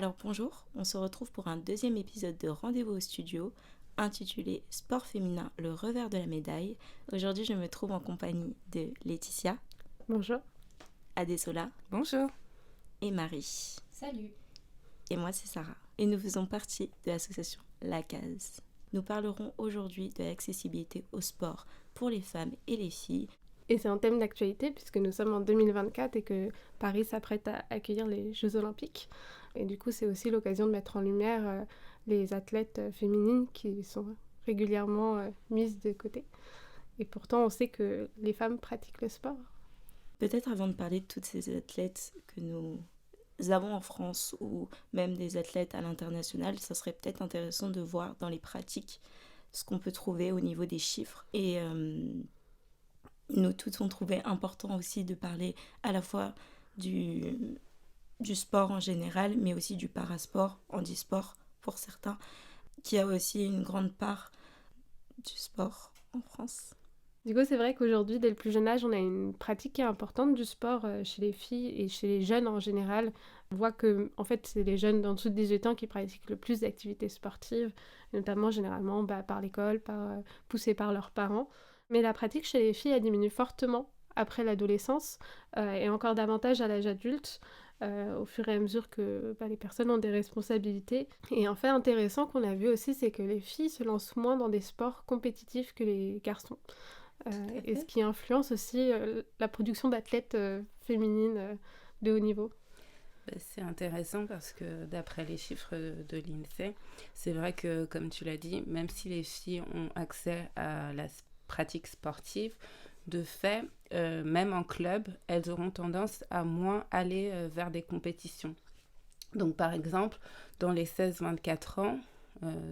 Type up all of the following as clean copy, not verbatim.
Alors bonjour, on se retrouve pour un deuxième épisode de Rendez-vous au studio intitulé Sport féminin, le revers de la médaille. Aujourd'hui, je me trouve en compagnie de Laetitia. Bonjour. Adesola. Bonjour. Et Marie. Salut. Et moi, c'est Sarah. Et nous faisons partie de l'association La Case. Nous parlerons aujourd'hui de l'accessibilité au sport pour les femmes et les filles. Et c'est un thème d'actualité puisque nous sommes en 2024 et que Paris s'apprête à accueillir les Jeux Olympiques. Et du coup, c'est aussi l'occasion de mettre en lumière les athlètes féminines qui sont régulièrement mises de côté. Et pourtant, on sait que les femmes pratiquent le sport. Peut-être avant de parler de toutes ces athlètes que nous avons en France ou même des athlètes à l'international, ça serait peut-être intéressant de voir dans les pratiques ce qu'on peut trouver au niveau des chiffres. Et nous toutes on trouvait important aussi de parler à la fois du sport en général, mais aussi du parasport, handisport pour certains, qui a aussi une grande part du sport en France. Du coup, c'est vrai qu'aujourd'hui, dès le plus jeune âge, on a une pratique qui est importante du sport chez les filles et chez les jeunes en général. On voit que, en fait, c'est les jeunes d'en dessous de 18 ans qui pratiquent le plus d'activités sportives, notamment généralement par l'école, poussées par leurs parents. Mais la pratique chez les filles, elle diminue fortement après l'adolescence et encore davantage à l'âge adulte. Au fur et à mesure que les personnes ont des responsabilités. Et un fait intéressant qu'on a vu aussi, c'est que les filles se lancent moins dans des sports compétitifs que les garçons. Et ce qui influence aussi la production d'athlètes féminines de haut niveau. C'est intéressant parce que d'après les chiffres de l'INSEE, c'est vrai que, comme tu l'as dit, même si les filles ont accès à la pratique sportive, de fait, même en club, elles auront tendance à moins aller vers des compétitions. Donc par exemple, dans les 16-24 ans,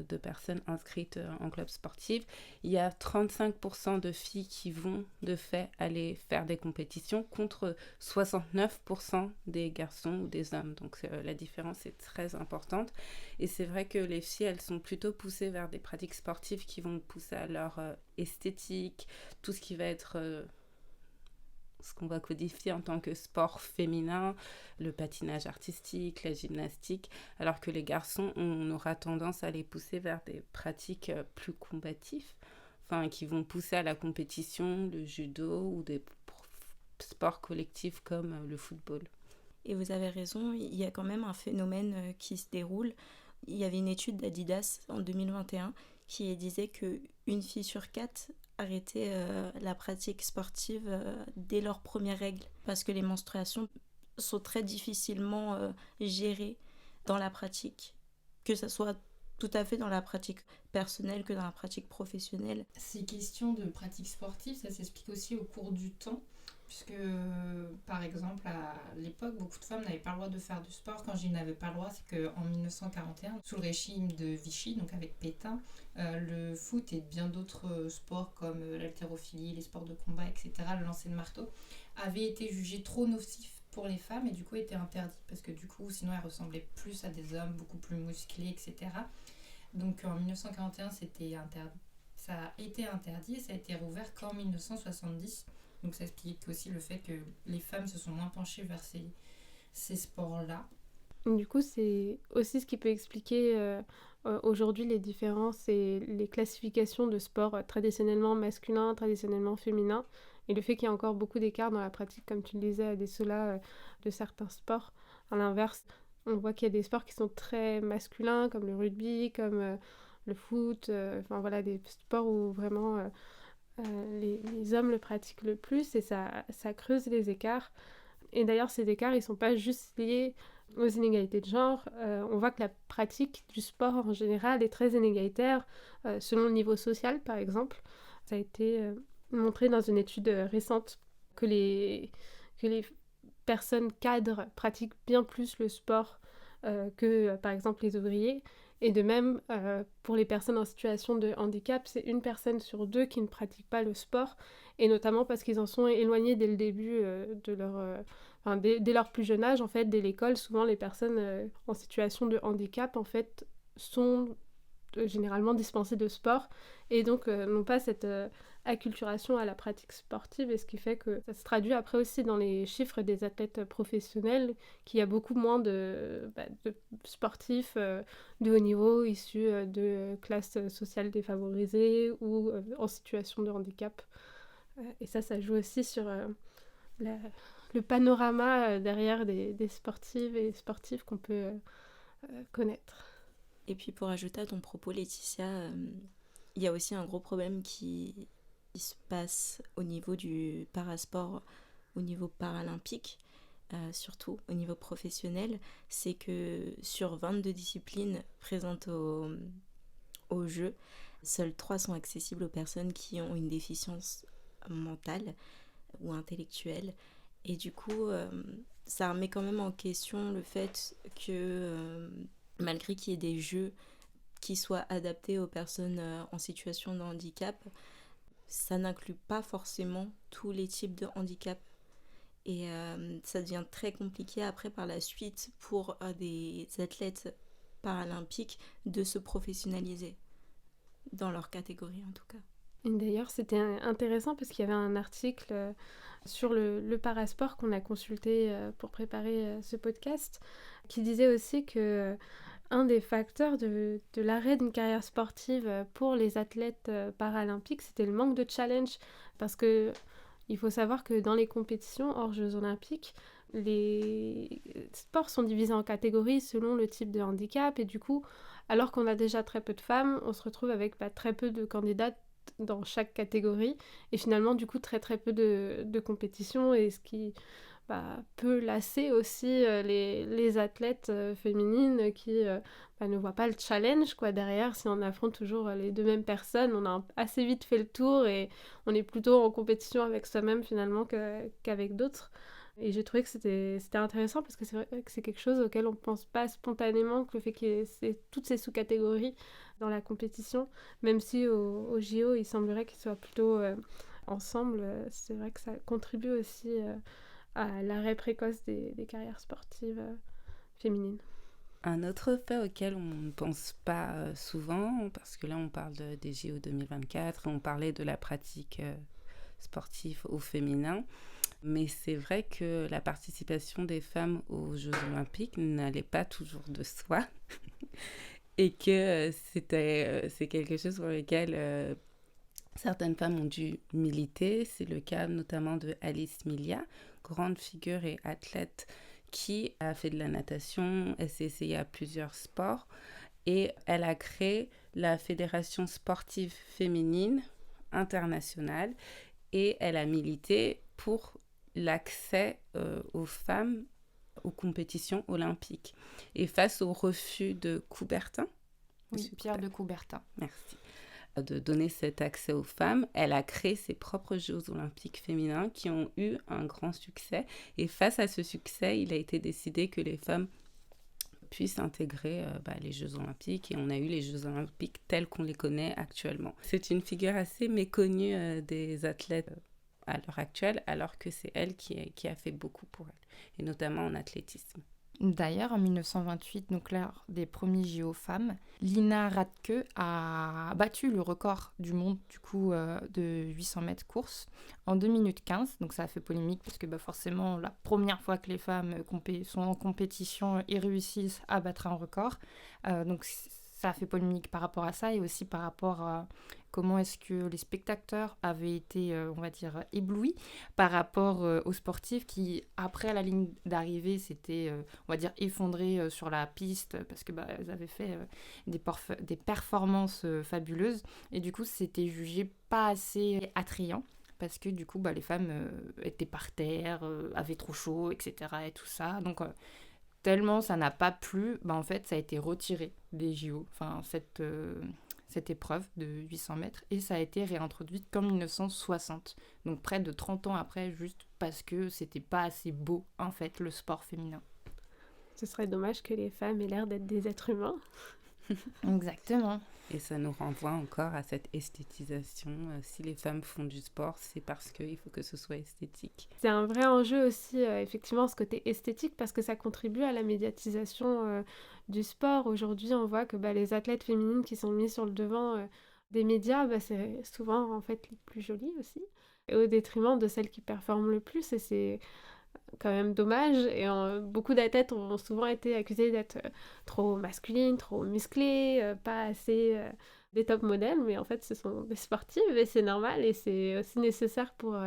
de personnes inscrites en club sportif, il y a 35% de filles qui vont de fait aller faire des compétitions contre 69% des garçons ou des hommes. Donc la différence est très importante. Et c'est vrai que les filles, elles sont plutôt poussées vers des pratiques sportives qui vont pousser à leur esthétique, tout ce qui va être... ce qu'on va codifier en tant que sport féminin, le patinage artistique, la gymnastique, alors que les garçons, on aura tendance à les pousser vers des pratiques plus combatives, qui vont pousser à la compétition, le judo ou des sports collectifs comme le football. Et vous avez raison, il y a quand même un phénomène qui se déroule. Il y avait une étude d'Adidas en 2021 qui disait qu'une fille sur 4 arrêter la pratique sportive dès leurs premières règles parce que les menstruations sont très difficilement gérées dans la pratique, que ce soit tout à fait dans la pratique personnelle que dans la pratique professionnelle. Ces questions de pratique sportive, ça s'explique aussi au cours du temps, puisque par exemple à l'époque, beaucoup de femmes n'avaient pas le droit de faire du sport. Quand je dis n'avaient pas le droit, c'est qu'en 1941, sous le régime de Vichy, donc avec Pétain, le foot et bien d'autres sports comme l'haltérophilie, les sports de combat, etc., le lancer de marteau, avaient été jugés trop nocifs pour les femmes et du coup étaient interdits, parce que du coup sinon elles ressemblaient plus à des hommes beaucoup plus musclés, etc. Donc en 1941 c'était interdit. Ça a été interdit et ça a été rouvert qu'en 1970. Donc ça explique aussi le fait que les femmes se sont moins penchées vers ces sports-là. Du coup, c'est aussi ce qui peut expliquer aujourd'hui les différences et les classifications de sports traditionnellement masculins, traditionnellement féminins, et le fait qu'il y a encore beaucoup d'écart dans la pratique, comme tu le disais, à des ceux-là, de certains sports. À l'inverse, on voit qu'il y a des sports qui sont très masculins, comme le rugby, comme le foot, des sports où vraiment les hommes le pratiquent le plus, et ça creuse les écarts. Et d'ailleurs, ces écarts, ils ne sont pas juste liés aux inégalités de genre. On voit que la pratique du sport en général est très inégalitaire, selon le niveau social, par exemple. Ça a été montré dans une étude récente que les personnes cadres pratiquent bien plus le sport que, par exemple, les ouvriers. Et de même, pour les personnes en situation de handicap, c'est 1 personne sur 2 qui ne pratique pas le sport, et notamment parce qu'ils en sont éloignés dès le début de leur... dès leur plus jeune âge, en fait, dès l'école. Souvent, les personnes en situation de handicap, en fait, sont généralement dispensées de sport, et donc n'ont pas cette acculturation à la pratique sportive, et ce qui fait que ça se traduit après aussi dans les chiffres des athlètes professionnels, qu'il y a beaucoup moins de sportifs de haut niveau issus de classes sociales défavorisées ou en situation de handicap. Et ça joue aussi sur le panorama derrière des sportives et sportifs qu'on peut connaître. Et puis pour ajouter à ton propos, Laetitia, il y a aussi un gros problème qui se passe au niveau du parasport, au niveau paralympique, surtout au niveau professionnel, c'est que sur 22 disciplines présentes au jeu, seules 3 sont accessibles aux personnes qui ont une déficience mentale ou intellectuelle. Et du coup, ça remet quand même en question le fait que malgré qu'il y ait des jeux qui soient adaptés aux personnes en situation de handicap, ça n'inclut pas forcément tous les types de handicap. Et ça devient très compliqué après par la suite pour des athlètes paralympiques de se professionnaliser, dans leur catégorie en tout cas. Et d'ailleurs, c'était intéressant parce qu'il y avait un article sur le parasport qu'on a consulté pour préparer ce podcast, qui disait aussi que un des facteurs de l'arrêt d'une carrière sportive pour les athlètes paralympiques, c'était le manque de challenge. Parce que il faut savoir que dans les compétitions hors Jeux Olympiques, les sports sont divisés en catégories selon le type de handicap. Et du coup, alors qu'on a déjà très peu de femmes, on se retrouve avec très peu de candidates dans chaque catégorie. Et finalement, du coup, très très peu de compétitions. Et ce qui peut lasser aussi les athlètes féminines qui ne voient pas le challenge derrière. Si on affronte toujours les deux mêmes personnes, on a assez vite fait le tour et on est plutôt en compétition avec soi-même finalement qu'avec d'autres. Et j'ai trouvé que c'était intéressant parce que c'est vrai que c'est quelque chose auquel on ne pense pas spontanément, que le fait qu'il y ait toutes ces sous-catégories dans la compétition, même si au JO il semblerait qu'ils soient plutôt ensemble, c'est vrai que ça contribue aussi à l'arrêt précoce des carrières sportives féminines. Un autre fait auquel on ne pense pas souvent, parce que là on parle des JO 2024, on parlait de la pratique sportive au féminin, mais c'est vrai que la participation des femmes aux Jeux Olympiques n'allait pas toujours de soi, et que c'est quelque chose pour lequel certaines femmes ont dû militer. C'est le cas notamment de Alice Milia, grande figure et athlète qui a fait de la natation, elle s'est essayée à plusieurs sports et elle a créé la Fédération sportive féminine internationale et elle a milité pour l'accès aux femmes aux compétitions olympiques. Et face au refus de Coubertin, oui, Pierre de Coubertin, merci, de donner cet accès aux femmes, elle a créé ses propres Jeux olympiques féminins qui ont eu un grand succès. Et face à ce succès, il a été décidé que les femmes puissent intégrer les Jeux olympiques et on a eu les Jeux olympiques tels qu'on les connaît actuellement. C'est une figure assez méconnue des athlètes à l'heure actuelle, alors que c'est elle qui a fait beaucoup pour elle, et notamment en athlétisme. D'ailleurs, en 1928, donc lors des premiers JO femmes, Lina Radke a battu le record du monde du coup de 800 mètres course en 2 minutes 15. Donc ça a fait polémique parce que forcément, la première fois que les femmes sont en compétition et réussissent à battre un record. Donc ça a fait polémique par rapport à ça et aussi par rapport à comment est-ce que les spectateurs avaient été, on va dire, éblouis par rapport aux sportifs qui, après la ligne d'arrivée, s'étaient, on va dire, effondrés sur la piste parce que elles avaient fait des performances fabuleuses. Et du coup, c'était jugé pas assez attrayant parce que du coup, les femmes étaient par terre, avaient trop chaud, etc. et tout ça. Donc, tellement ça n'a pas plu, en fait, ça a été retiré des JO. Enfin, cette épreuve de 800 mètres, et ça a été réintroduite qu'en 1960, donc près de 30 ans après, juste parce que c'était pas assez beau, en fait, le sport féminin. Ce serait dommage que les femmes aient l'air d'être des êtres humains. Exactement. Et ça nous renvoie encore à cette esthétisation. Si les femmes font du sport, c'est parce qu'il faut que ce soit esthétique. C'est un vrai enjeu aussi, effectivement, ce côté esthétique, parce que ça contribue à la médiatisation du sport. Aujourd'hui, on voit que les athlètes féminines qui sont mises sur le devant des médias, c'est souvent en fait les plus jolies aussi, et au détriment de celles qui performent le plus, et c'est quand même dommage. Et beaucoup d'athlètes ont souvent été accusés d'être trop masculines, trop musclées, pas assez des top modèles, mais en fait ce sont des sportives et c'est normal, et c'est aussi nécessaire pour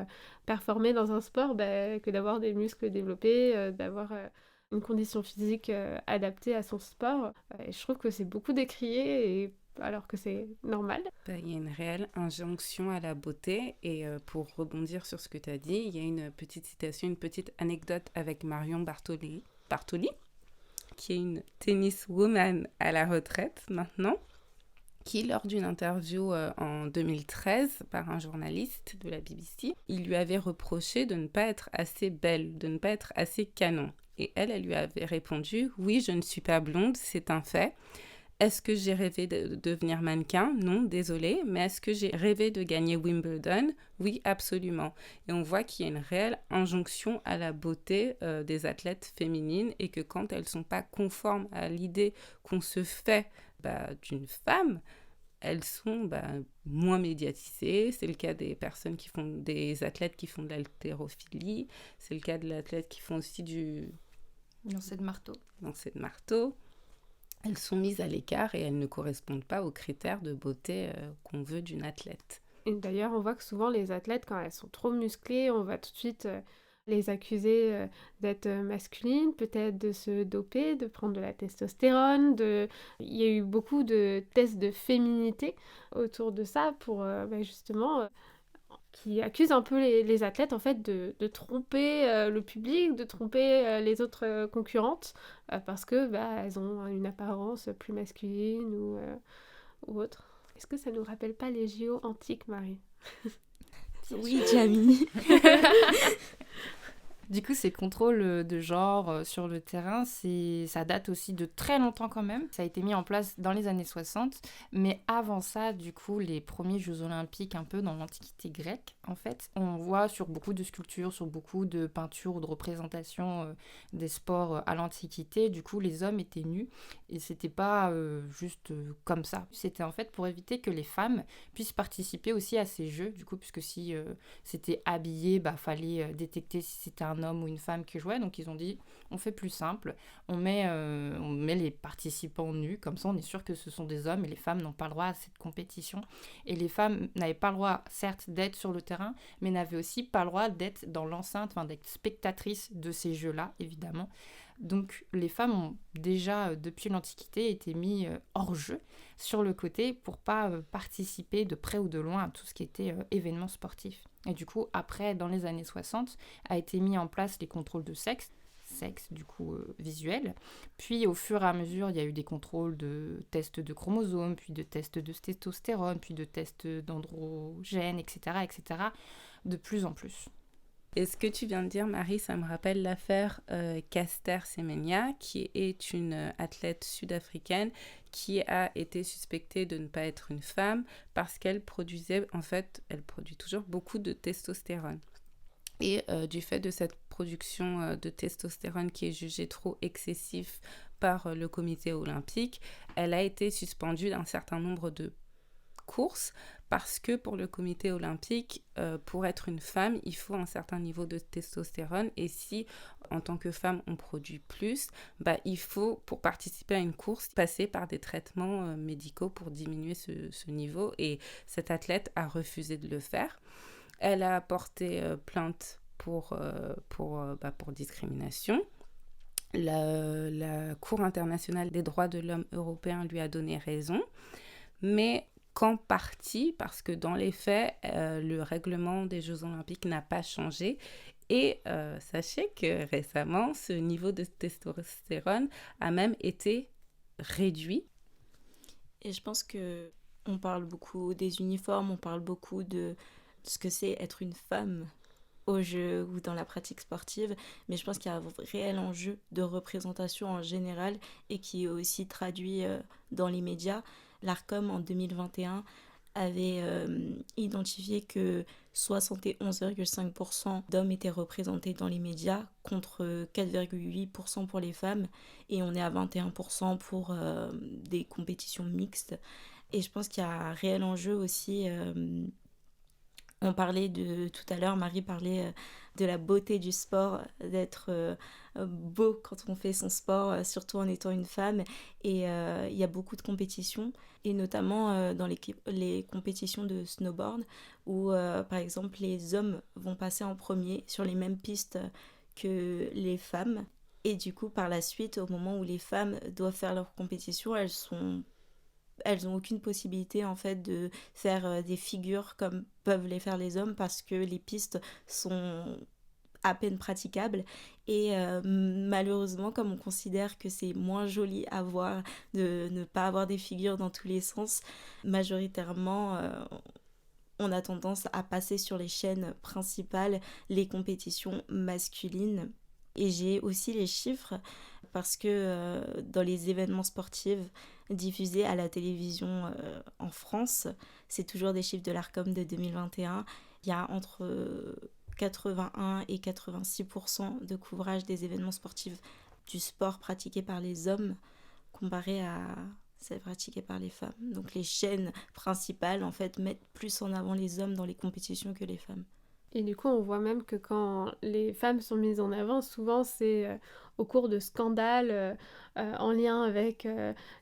performer dans un sport que d'avoir des muscles développés, d'avoir une condition physique adaptée à son sport. Et je trouve que c'est beaucoup décrié, et alors que c'est normal. Il y a une réelle injonction à la beauté. Et pour rebondir sur ce que tu as dit, il y a une petite citation, une petite anecdote avec Marion Bartoli, qui est une tenniswoman à la retraite maintenant, qui, lors d'une interview en 2013 par un journaliste de la BBC, il lui avait reproché de ne pas être assez belle, de ne pas être assez canon. Et elle lui avait répondu « Oui, je ne suis pas blonde, c'est un fait. Est-ce que j'ai rêvé de devenir mannequin ? Non, désolée. Mais est-ce que j'ai rêvé de gagner Wimbledon ? Oui, absolument. » Et on voit qu'il y a une réelle injonction à la beauté des athlètes féminines, et que quand elles ne sont pas conformes à l'idée qu'on se fait d'une femme, elles sont moins médiatisées. C'est le cas des personnes des athlètes qui font de l'haltérophilie. C'est le cas de l'athlète qui font aussi du lancer de marteau. Elles sont mises à l'écart et elles ne correspondent pas aux critères de beauté qu'on veut d'une athlète. Et d'ailleurs, on voit que souvent les athlètes, quand elles sont trop musclées, on va tout de suite les accuser d'être masculines, peut-être de se doper, de prendre de la testostérone. Il y a eu beaucoup de tests de féminité autour de ça pour justement... qui accusent un peu les athlètes en fait de tromper le public, de tromper les autres concurrentes, parce que elles ont une apparence plus masculine ou autre. Est-ce que ça nous rappelle pas les JO antiques, Marie ? Oui, Jamie. Du coup, ces contrôles de genre sur le terrain, ça date aussi de très longtemps quand même. Ça a été mis en place dans les années 60. Mais avant ça, du coup, les premiers Jeux Olympiques, un peu dans l'Antiquité grecque, en fait, on voit sur beaucoup de sculptures, sur beaucoup de peintures ou de représentations des sports à l'Antiquité, du coup, les hommes étaient nus. Et c'était pas juste comme ça. C'était en fait pour éviter que les femmes puissent participer aussi à ces jeux, du coup, puisque si c'était habillé, fallait détecter si c'était un homme ou une femme qui jouait. Donc ils ont dit, on fait plus simple, on met les participants nus, comme ça on est sûr que ce sont des hommes, et les femmes n'ont pas le droit à cette compétition. Et les femmes n'avaient pas le droit, certes, d'être sur le terrain, mais n'avaient aussi pas le droit d'être dans l'enceinte, d'être spectatrices de ces jeux-là, évidemment. Donc les femmes ont déjà, depuis l'Antiquité, été mis hors jeu sur le côté pour pas participer de près ou de loin à tout ce qui était événement sportif. Et du coup, après, dans les années 60, a été mis en place les contrôles de sexe du coup visuel. Puis au fur et à mesure, il y a eu des contrôles de tests de chromosomes, puis de tests de testostérone, puis de tests d'androgènes, etc., de plus en plus. Et ce que tu viens de dire, Marie, ça me rappelle l'affaire Caster Semenya, qui est une athlète sud-africaine qui a été suspectée de ne pas être une femme parce qu'elle produisait, en fait, elle produit toujours beaucoup de testostérone. Et du fait de cette production de testostérone qui est jugée trop excessive par le comité olympique, elle a été suspendue d'un certain nombre de courses parce que pour le comité olympique, pour être une femme, il faut un certain niveau de testostérone, et si en tant que femme on produit plus, il faut, pour participer à une course, passer par des traitements médicaux pour diminuer ce niveau, et cette athlète a refusé de le faire. Elle a porté plainte pour discrimination. La Cour internationale des droits de l'homme européen lui a donné raison, mais qu'en partie, parce que dans les faits, le règlement des Jeux Olympiques n'a pas changé. Et sachez que récemment, ce niveau de testostérone a même été réduit. Et je pense qu'on parle beaucoup des uniformes, on parle beaucoup de ce que c'est être une femme au jeu ou dans la pratique sportive, mais je pense qu'il y a un réel enjeu de représentation en général et qui est aussi traduit dans les médias. L'ARCOM, en 2021, avait identifié que 71,5% d'hommes étaient représentés dans les médias, contre 4,8% pour les femmes, et on est à 21% pour des compétitions mixtes. Et je pense qu'il y a un réel enjeu aussi. On parlait tout à l'heure, Marie parlait de la beauté du sport, d'être beau quand on fait son sport, surtout en étant une femme. Et il y a beaucoup de compétitions, et notamment dans les compétitions de snowboard, où par exemple les hommes vont passer en premier sur les mêmes pistes que les femmes. Et du coup, par la suite, au moment où les femmes doivent faire leur compétition, elles ont aucune possibilité en fait de faire des figures comme peuvent les faire les hommes, parce que les pistes sont à peine praticables. Et malheureusement, comme on considère que c'est moins joli à voir de ne pas avoir des figures dans tous les sens, majoritairement on a tendance à passer sur les chaînes principales les compétitions masculines. Et j'ai aussi les chiffres, parce que dans les événements sportifs diffusés à la télévision en France, c'est toujours des chiffres de l'ARCOM de 2021, il y a entre 81 et 86% de couvrage des événements sportifs du sport pratiqué par les hommes comparé à celle pratiquée par les femmes. Donc les chaînes principales en fait mettent plus en avant les hommes dans les compétitions que les femmes. Et du coup, on voit même que quand les femmes sont mises en avant, souvent c'est au cours de scandales en lien avec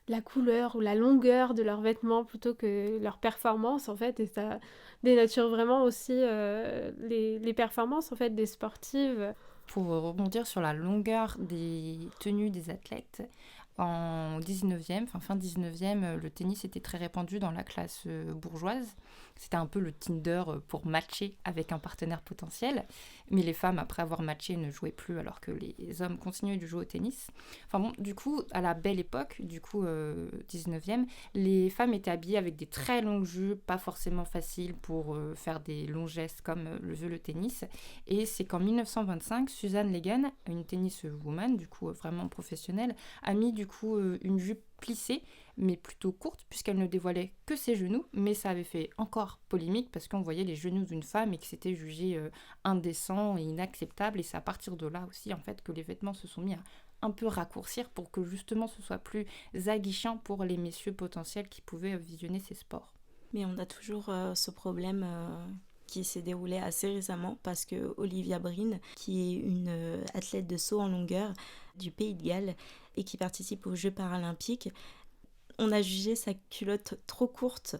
la couleur ou la longueur de leurs vêtements plutôt que leur performance, en fait. Et ça dénature vraiment aussi les performances, en fait, des sportives. Pour rebondir sur la longueur des tenues des athlètes, en 19e, fin 19e, le tennis était très répandu dans la classe bourgeoise. C'était un peu le Tinder pour matcher avec un partenaire potentiel. Mais les femmes, après avoir matché, ne jouaient plus, alors que les hommes continuaient de jouer au tennis. Enfin bon, du coup, à la belle époque, 19e, les femmes étaient habillées avec des très longues jupes, pas forcément faciles pour faire des longs gestes comme le veut le tennis. Et c'est qu'en 1925, Suzanne Legan, une tenniswoman, du coup vraiment professionnelle, a mis du coup une jupe plissée, mais plutôt courte, puisqu'elle ne dévoilait que ses genoux, mais ça avait fait encore polémique, parce qu'on voyait les genoux d'une femme et que c'était jugé indécent et inacceptable, et c'est à partir de là aussi, en fait, que les vêtements se sont mis à un peu raccourcir pour que justement ce soit plus aguichant pour les messieurs potentiels qui pouvaient visionner ces sports. Mais on a toujours ce problème qui s'est déroulé assez récemment, parce que Olivia Breen, qui est une athlète de saut en longueur du Pays de Galles et qui participe aux Jeux paralympiques, on a jugé sa culotte trop courte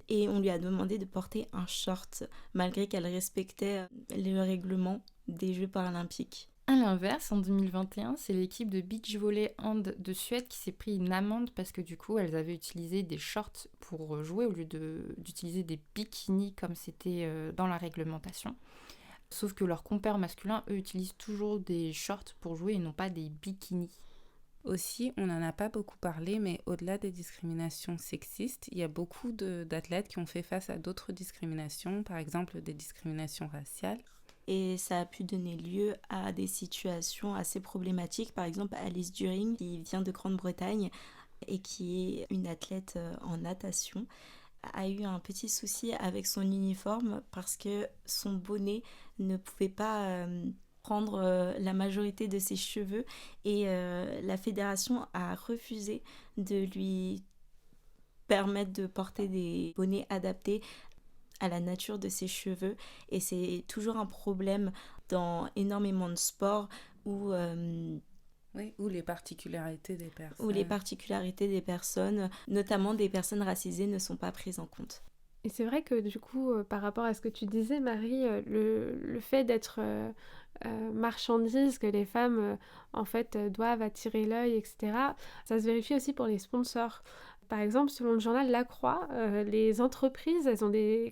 et on lui a demandé de porter un short, malgré qu'elle respectait le règlement des Jeux paralympiques. À l'inverse, en 2021, c'est l'équipe de beach volley hand de Suède qui s'est pris une amende parce que du coup, elles avaient utilisé des shorts pour jouer au lieu d'utiliser des bikinis comme c'était dans la réglementation. Sauf que leurs compères masculins, eux, utilisent toujours des shorts pour jouer et non pas des bikinis. Aussi, on n'en a pas beaucoup parlé, mais au-delà des discriminations sexistes, il y a beaucoup d'athlètes qui ont fait face à d'autres discriminations, par exemple des discriminations raciales. Et ça a pu donner lieu à des situations assez problématiques. Par exemple, Alice During, qui vient de Grande-Bretagne et qui est une athlète en natation, a eu un petit souci avec son uniforme parce que son bonnet ne pouvait pas prendre la majorité de ses cheveux, et la fédération a refusé de lui permettre de porter des bonnets adaptés à la nature de ses cheveux. Et c'est toujours un problème dans énormément de sports où ou les particularités des personnes. Où les particularités des personnes, notamment des personnes racisées, ne sont pas prises en compte. Et c'est vrai que du coup, par rapport à ce que tu disais, Marie, le fait d'être marchandise, que les femmes en fait doivent attirer l'œil, etc., ça se vérifie aussi pour les sponsors. Par exemple, selon le journal La Croix, les entreprises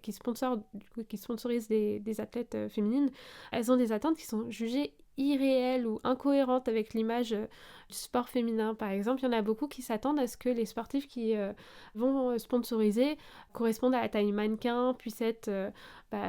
qui sponsorisent des athlètes féminines, elles ont des attentes qui sont jugées irréelles ou incohérentes avec l'image du sport féminin. Par exemple, il y en a beaucoup qui s'attendent à ce que les sportifs qui vont sponsoriser correspondent à la taille mannequin, puissent être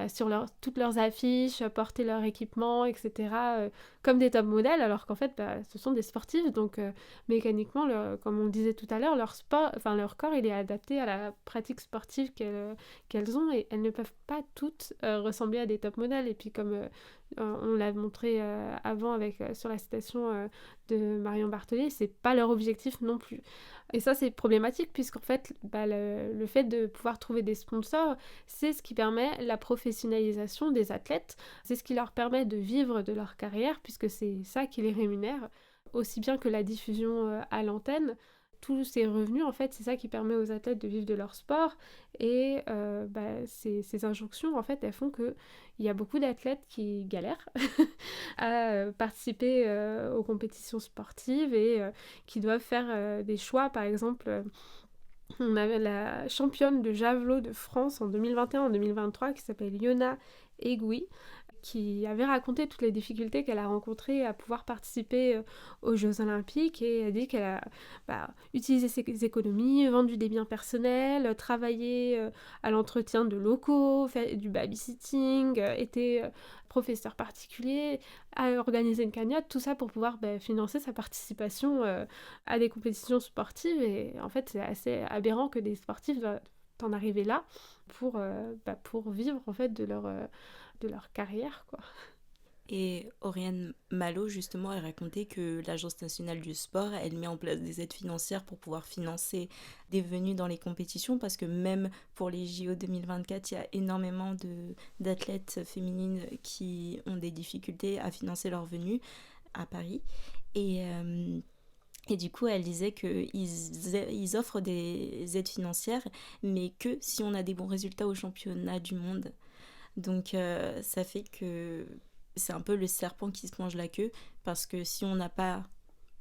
sur toutes leurs affiches, porter leur équipement, etc., comme des top modèles, alors qu'en fait, ce sont des sportifs, donc mécaniquement, comme on le disait tout à l'heure, leur corps, il est adapté à la pratique sportive qu'elles ont, et elles ne peuvent pas toutes ressembler à des top modèles. Et puis comme on l'a montré avant sur la citation de Marion Florian Barthollet, c'est pas leur objectif non plus. Et ça, c'est problématique, puisqu'en fait, le fait de pouvoir trouver des sponsors, c'est ce qui permet la professionnalisation des athlètes, c'est ce qui leur permet de vivre de leur carrière, puisque c'est ça qui les rémunère, aussi bien que la diffusion à l'antenne. Tous ces revenus, en fait, c'est ça qui permet aux athlètes de vivre de leur sport. Et ces injonctions, en fait, elles font qu'il y a beaucoup d'athlètes qui galèrent à participer aux compétitions sportives et qui doivent faire des choix. Par exemple, on avait la championne de javelot de France en 2021 en 2023 qui s'appelle Yona Egoui, qui avait raconté toutes les difficultés qu'elle a rencontrées à pouvoir participer aux Jeux Olympiques, et elle dit qu'elle a utilisé ses économies, vendu des biens personnels, travaillé à l'entretien de locaux, fait du babysitting, été professeur particulier, a organisé une cagnotte, tout ça pour pouvoir financer sa participation à des compétitions sportives. Et en fait, c'est assez aberrant que des sportifs doivent en arriver là pour vivre en fait de leur carrière, quoi. Et Oriane Malo, justement, a raconté que l'Agence nationale du sport, elle met en place des aides financières pour pouvoir financer des venues dans les compétitions, parce que même pour les JO 2024, il y a énormément d'athlètes féminines qui ont des difficultés à financer leurs venues à Paris. Et du coup, elle disait qu'ils offrent des aides financières, mais que si on a des bons résultats au championnat du monde. Donc ça fait que c'est un peu le serpent qui se mange la queue, parce que si on n'a pas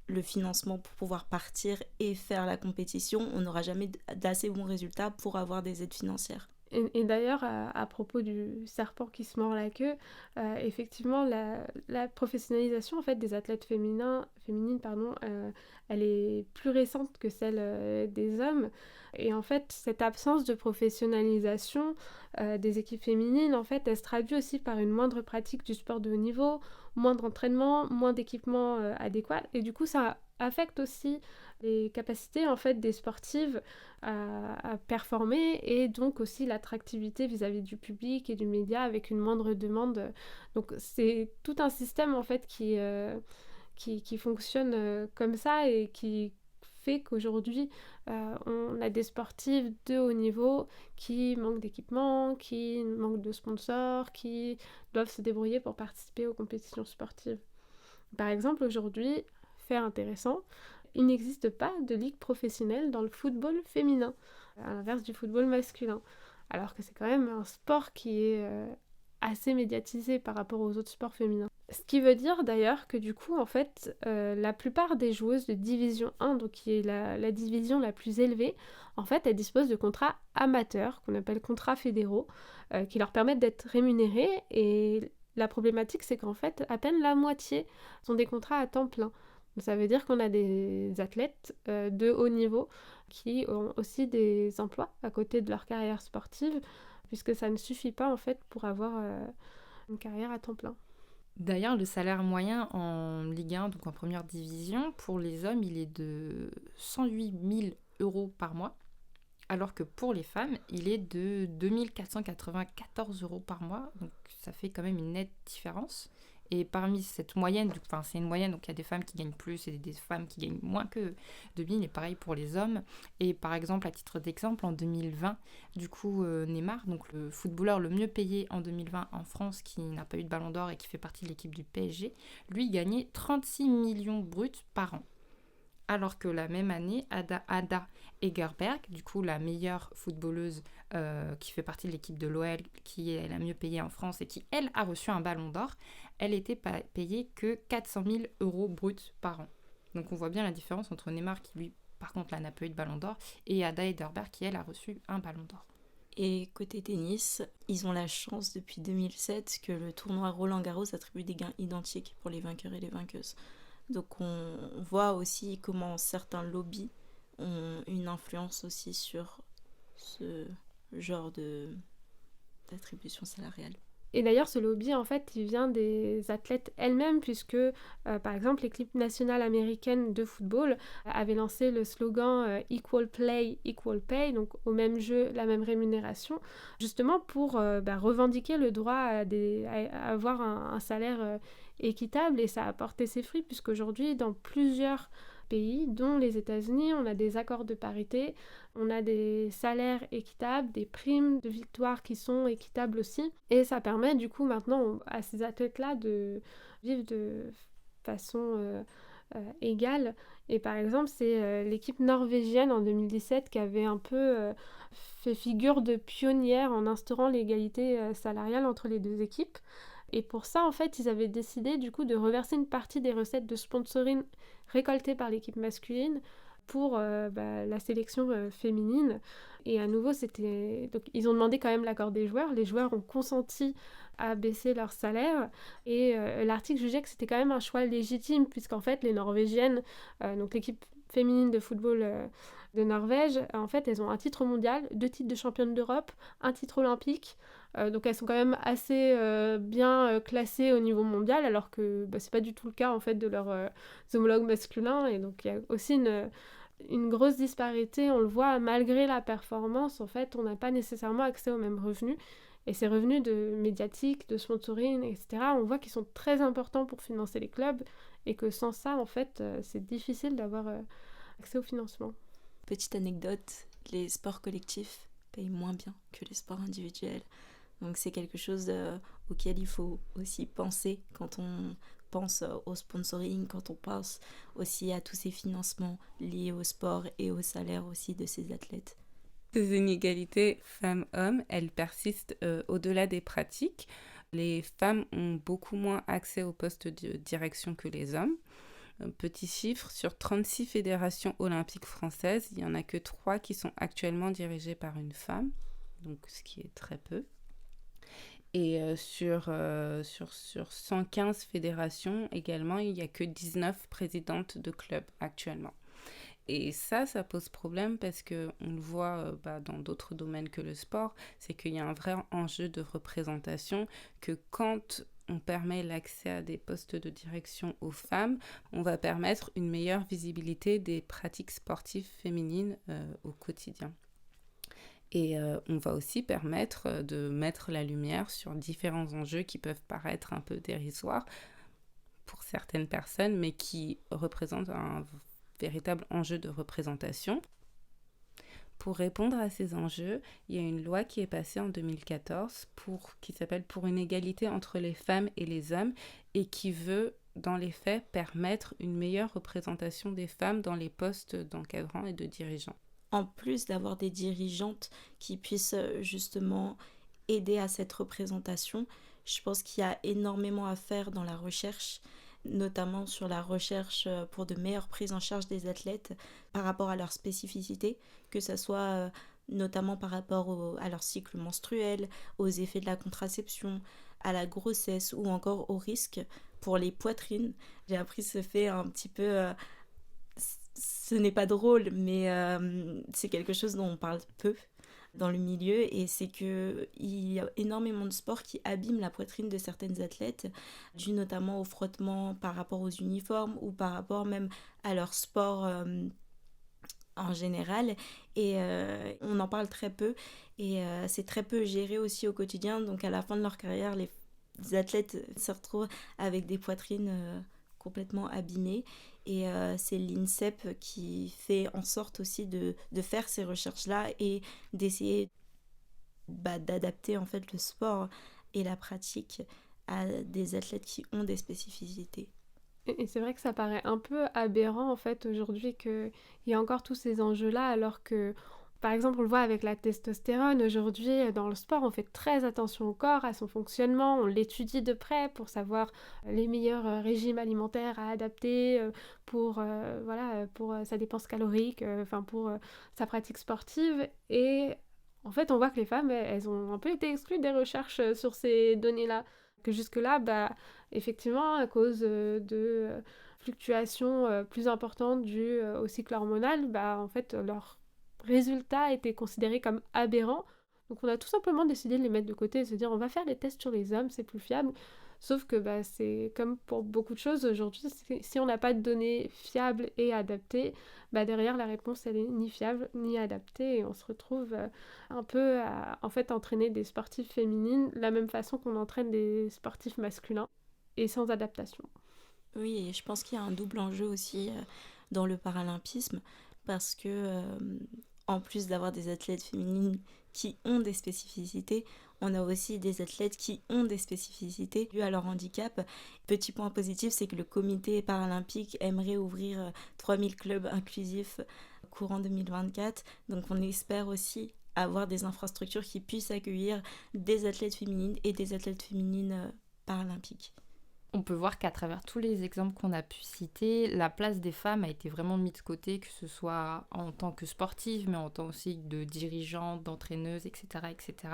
le financement pour pouvoir partir et faire la compétition, on n'aura jamais d'assez bons résultats pour avoir des aides financières. Et d'ailleurs, à propos du serpent qui se mord la queue, effectivement, la professionnalisation en fait, des athlètes féminines, elle est plus récente que celle des hommes. Et en fait, cette absence de professionnalisation des équipes féminines, en fait, elle se traduit aussi par une moindre pratique du sport de haut niveau, moins d'entraînement, moins d'équipements adéquats. Et du coup, ça affecte aussi les capacités en fait, des sportives à performer, et donc aussi l'attractivité vis-à-vis du public et du média avec une moindre demande. Donc c'est tout un système en fait qui fonctionne comme ça, et qui fait qu'aujourd'hui on a des sportifs de haut niveau qui manquent d'équipement, qui manquent de sponsors, qui doivent se débrouiller pour participer aux compétitions sportives. Par exemple, aujourd'hui, fait intéressant, il n'existe pas de ligue professionnelle dans le football féminin, à l'inverse du football masculin. Alors que c'est quand même un sport qui est assez médiatisé par rapport aux autres sports féminins. Ce qui veut dire d'ailleurs que du coup, en fait, la plupart des joueuses de Division 1, donc qui est la division la plus élevée, en fait, elles disposent de contrats amateurs, qu'on appelle contrats fédéraux, qui leur permettent d'être rémunérées. Et la problématique, c'est qu'en fait, à peine la moitié sont des contrats à temps plein. Donc, ça veut dire qu'on a des athlètes de haut niveau qui ont aussi des emplois à côté de leur carrière sportive, puisque ça ne suffit pas en fait pour avoir une carrière à temps plein. D'ailleurs, le salaire moyen en Ligue 1, donc en première division, pour les hommes, il est de 108 000 € par mois, alors que pour les femmes, il est de 2 494 € par mois, donc ça fait quand même une nette différence. Et parmi cette moyenne, c'est une moyenne, donc il y a des femmes qui gagnent plus et des femmes qui gagnent moins que 2000, et pareil pour les hommes. Et par exemple, à titre d'exemple, en 2020, du coup, Neymar, donc le footballeur le mieux payé en 2020 en France, qui n'a pas eu de ballon d'or et qui fait partie de l'équipe du PSG, lui gagnait 36 millions bruts par an. Alors que la même année, Ada Hegerberg, du coup la meilleure footballeuse qui fait partie de l'équipe de l'OL, qui est la mieux payée en France et qui, elle, a reçu un ballon d'or, elle était payée que 400 000 € bruts par an. Donc on voit bien la différence entre Neymar, qui lui, par contre, là, n'a pas eu de ballon d'or, et Ada Hegerberg, qui, elle, a reçu un ballon d'or. Et côté tennis, ils ont la chance depuis 2007 que le tournoi Roland-Garros attribue des gains identiques pour les vainqueurs et les vainqueuses. Donc on voit aussi comment certains lobbies ont une influence aussi sur ce genre d'attribution salariale. Et d'ailleurs, ce lobby, en fait, il vient des athlètes elles-mêmes, puisque, par exemple, l'équipe nationale américaine de football avait lancé le slogan Equal Play, Equal Pay, donc au même jeu, la même rémunération, justement pour revendiquer le droit à avoir un salaire équitable, et ça a porté ses fruits, puisqu'aujourd'hui, dans plusieurs pays, dont les États-Unis, on a des accords de parité, on a des salaires équitables, des primes de victoire qui sont équitables aussi, et ça permet du coup maintenant à ces athlètes-là de vivre de façon égale. Et par exemple, c'est l'équipe norvégienne en 2017 qui avait un peu fait figure de pionnière en instaurant l'égalité salariale entre les deux équipes. Et pour ça, en fait, ils avaient décidé du coup de reverser une partie des recettes de sponsoring récoltées par l'équipe masculine pour la sélection féminine. Et à nouveau, donc, ils ont demandé quand même l'accord des joueurs. Les joueurs ont consenti à baisser leur salaire. Et l'article jugeait que c'était quand même un choix légitime, puisqu'en fait, les Norvégiennes, donc l'équipe féminine de football de Norvège, en fait, elles ont un titre mondial, 2 titres de championne d'Europe, un titre olympique. Donc elles sont quand même assez bien classées au niveau mondial, alors que c'est pas du tout le cas en fait de leurs homologues masculins. Et donc il y a aussi une grosse disparité, on le voit, malgré la performance, en fait, on n'a pas nécessairement accès aux mêmes revenus. Et ces revenus médiatiques, de sponsoring, etc., on voit qu'ils sont très importants pour financer les clubs, et que sans ça, en fait, c'est difficile d'avoir accès au financement. Petite anecdote, les sports collectifs payent moins bien que les sports individuels. Donc c'est quelque chose auquel il faut aussi penser quand on pense au sponsoring, quand on pense aussi à tous ces financements liés au sport et au salaire aussi de ces athlètes. Ces inégalités femmes-hommes, elles persistent au-delà des pratiques. Les femmes ont beaucoup moins accès aux postes de direction que les hommes. Petit chiffre, sur 36 fédérations olympiques françaises, il n'y en a que 3 qui sont actuellement dirigées par une femme, donc ce qui est très peu. Et sur 115 fédérations également, il n'y a que 19 présidentes de clubs actuellement. Et ça pose problème parce qu'on le voit dans d'autres domaines que le sport, c'est qu'il y a un vrai enjeu de représentation, que quand on permet l'accès à des postes de direction aux femmes, on va permettre une meilleure visibilité des pratiques sportives féminines au quotidien. Et on va aussi permettre de mettre la lumière sur différents enjeux qui peuvent paraître un peu dérisoires pour certaines personnes, mais qui représentent un véritable enjeu de représentation. Pour répondre à ces enjeux, il y a une loi qui est passée en 2014 qui s'appelle « Pour une égalité entre les femmes et les hommes » et qui veut, dans les faits, permettre une meilleure représentation des femmes dans les postes d'encadrant et de dirigeants. En plus d'avoir des dirigeantes qui puissent justement aider à cette représentation, je pense qu'il y a énormément à faire dans la recherche, notamment sur la recherche pour de meilleures prises en charge des athlètes par rapport à leurs spécificités, que ce soit notamment par rapport à leur cycle menstruel, aux effets de la contraception, à la grossesse ou encore aux risques pour les poitrines. J'ai appris ce fait un petit peu... ce n'est pas drôle, mais c'est quelque chose dont on parle peu dans le milieu, et c'est qu'il y a énormément de sports qui abîment la poitrine de certaines athlètes, dû notamment au frottement par rapport aux uniformes ou par rapport même à leur sport en général, et on en parle très peu, et c'est très peu géré aussi au quotidien, donc à la fin de leur carrière, les athlètes se retrouvent avec des poitrines complètement abîmées, et c'est l'INSEP qui fait en sorte aussi de faire ces recherches-là et d'essayer d'adapter en fait le sport et la pratique à des athlètes qui ont des spécificités. Et c'est vrai que ça paraît un peu aberrant en fait aujourd'hui qu'il y a encore tous ces enjeux-là, alors que par exemple on le voit avec la testostérone aujourd'hui dans le sport, on fait très attention au corps, à son fonctionnement, on l'étudie de près pour savoir les meilleurs régimes alimentaires à adapter pour sa dépense calorique, pour sa pratique sportive, et en fait on voit que les femmes elles ont un peu été exclues des recherches sur ces données-là. Que jusque-là, effectivement, à cause de fluctuations plus importantes dues au cycle hormonal, en fait, leurs résultats étaient considérés comme aberrants, Donc on a tout simplement décidé de les mettre de côté et se dire on va faire les tests sur les hommes, c'est plus fiable. Sauf que c'est comme pour beaucoup de choses aujourd'hui, si on n'a pas de données fiables et adaptées, derrière la réponse elle est ni fiable ni adaptée et on se retrouve un peu à en fait entraîner des sportifs féminines de la même façon qu'on entraîne des sportifs masculins et sans adaptation. Oui, et je pense qu'il y a un double enjeu aussi dans le paralympisme parce que en plus d'avoir des athlètes féminines qui ont des spécificités, on a aussi des athlètes qui ont des spécificités dues à leur handicap. Petit point positif, c'est que le comité paralympique aimerait ouvrir 3000 clubs inclusifs courant 2024. Donc on espère aussi avoir des infrastructures qui puissent accueillir des athlètes féminines et des athlètes féminines paralympiques. On peut voir qu'à travers tous les exemples qu'on a pu citer, la place des femmes a été vraiment mise de côté, que ce soit en tant que sportive, mais en tant aussi de dirigeante, d'entraîneuse, etc. etc.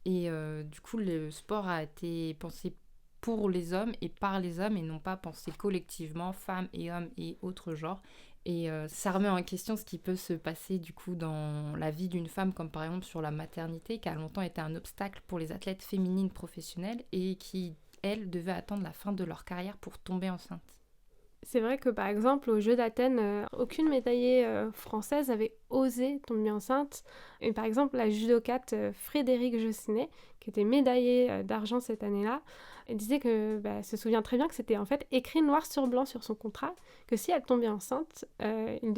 Et du coup, le sport a été pensé pour les hommes et par les hommes, et non pas pensé collectivement, femmes et hommes et autres genres. Et ça remet en question ce qui peut se passer du coup dans la vie d'une femme, comme par exemple sur la maternité, qui a longtemps été un obstacle pour les athlètes féminines professionnelles et qui elles devaient attendre la fin de leur carrière pour tomber enceinte. C'est vrai que par exemple aux Jeux d'Athènes, aucune médaillée française avait osé tomber enceinte. Et par exemple la judokate Frédérique Joscinet, qui était médaillée d'argent cette année-là, elle disait que elle se souvient très bien que c'était en fait écrit noir sur blanc sur son contrat, que si elle tombait enceinte, il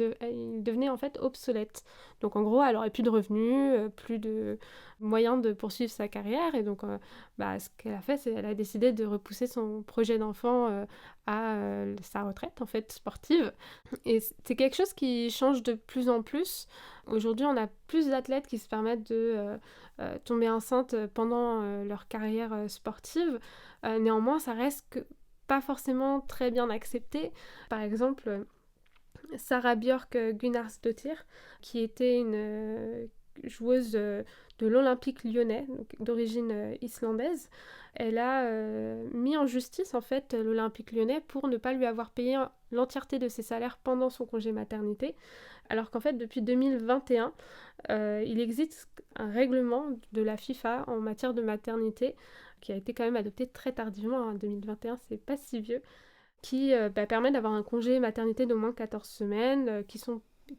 devenait en fait obsolète. Donc en gros, elle aurait plus de revenus, plus de moyens de poursuivre sa carrière. Et donc ce qu'elle a fait, c'est qu'elle a décidé de repousser son projet d'enfant à sa retraite en fait sportive. Et c'est quelque chose qui change de plus en plus. Aujourd'hui, on a plus d'athlètes qui se permettent de tomber enceinte pendant leur carrière sportive. Néanmoins, ça reste pas forcément très bien accepté. Par exemple, Sarah Björk Gunnarsdottir, qui était une joueuse de l'Olympique lyonnais, d'origine islandaise, elle a mis en justice en fait l'Olympique lyonnais pour ne pas lui avoir payé l'entièreté de ses salaires pendant son congé maternité, alors qu'en fait depuis 2021, il existe un règlement de la FIFA en matière de maternité qui a été quand même adopté très tardivement, en 2021, c'est pas si vieux, qui permet d'avoir un congé maternité d'au moins 14 semaines,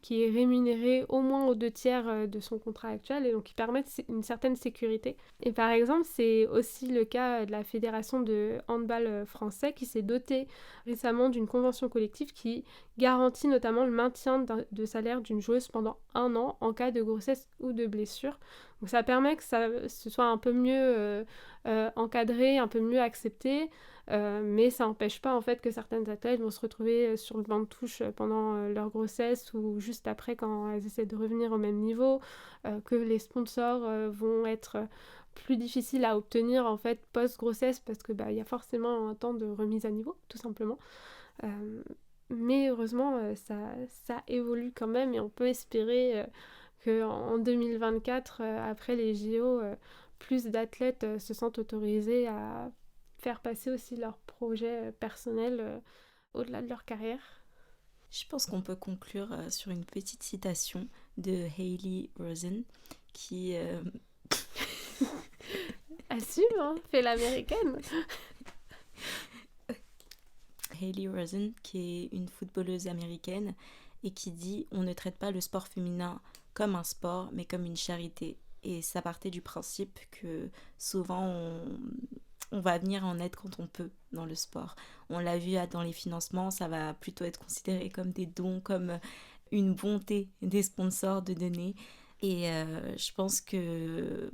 qui est rémunéré au moins aux 2/3 de son contrat actuel et donc qui permettent une certaine sécurité. Et par exemple, c'est aussi le cas de la Fédération de handball français qui s'est dotée récemment d'une convention collective qui garantit notamment le maintien de salaire d'une joueuse pendant 1 an en cas de grossesse ou de blessure. Donc ça permet que ce soit un peu mieux encadré, un peu mieux accepté. Mais ça n'empêche pas en fait que certaines athlètes vont se retrouver sur le banc de touche pendant leur grossesse ou juste après quand elles essaient de revenir au même niveau, que les sponsors vont être plus difficiles à obtenir en fait post-grossesse parce que y a forcément un temps de remise à niveau tout simplement. Mais heureusement ça évolue quand même et on peut espérer qu'en 2024 après les JO plus d'athlètes se sentent autorisés à faire passer aussi leurs projets personnels au-delà de leur carrière. Je pense qu'on peut conclure sur une petite citation de Hayley Rosen qui... Assume, hein, fais l'américaine. Hayley Rosen, qui est une footballeuse américaine et qui dit « On ne traite pas le sport féminin comme un sport, mais comme une charité ». Et ça partait du principe que souvent on va venir en aide quand on peut dans le sport. On l'a vu dans les financements, ça va plutôt être considéré comme des dons, comme une bonté des sponsors de donner. Et je pense que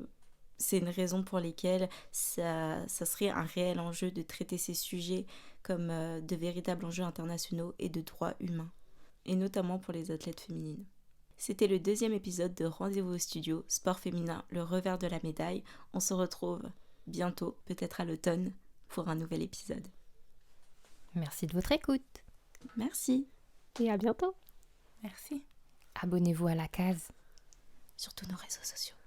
c'est une raison pour laquelle ça serait un réel enjeu de traiter ces sujets comme de véritables enjeux internationaux et de droits humains, et notamment pour les athlètes féminines. C'était le 2e épisode de Rendez-vous au studio, Sport féminin, le revers de la médaille. On se retrouve bientôt, peut-être à l'automne, pour un nouvel épisode. Merci de votre écoute. Merci. Et à bientôt. Merci. Abonnez-vous à la case. Sur tous nos réseaux sociaux.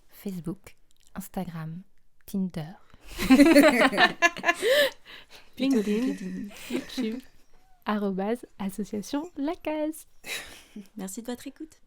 Facebook, Instagram, Tinder. LinkedIn, YouTube, @association La Case. Merci de votre écoute.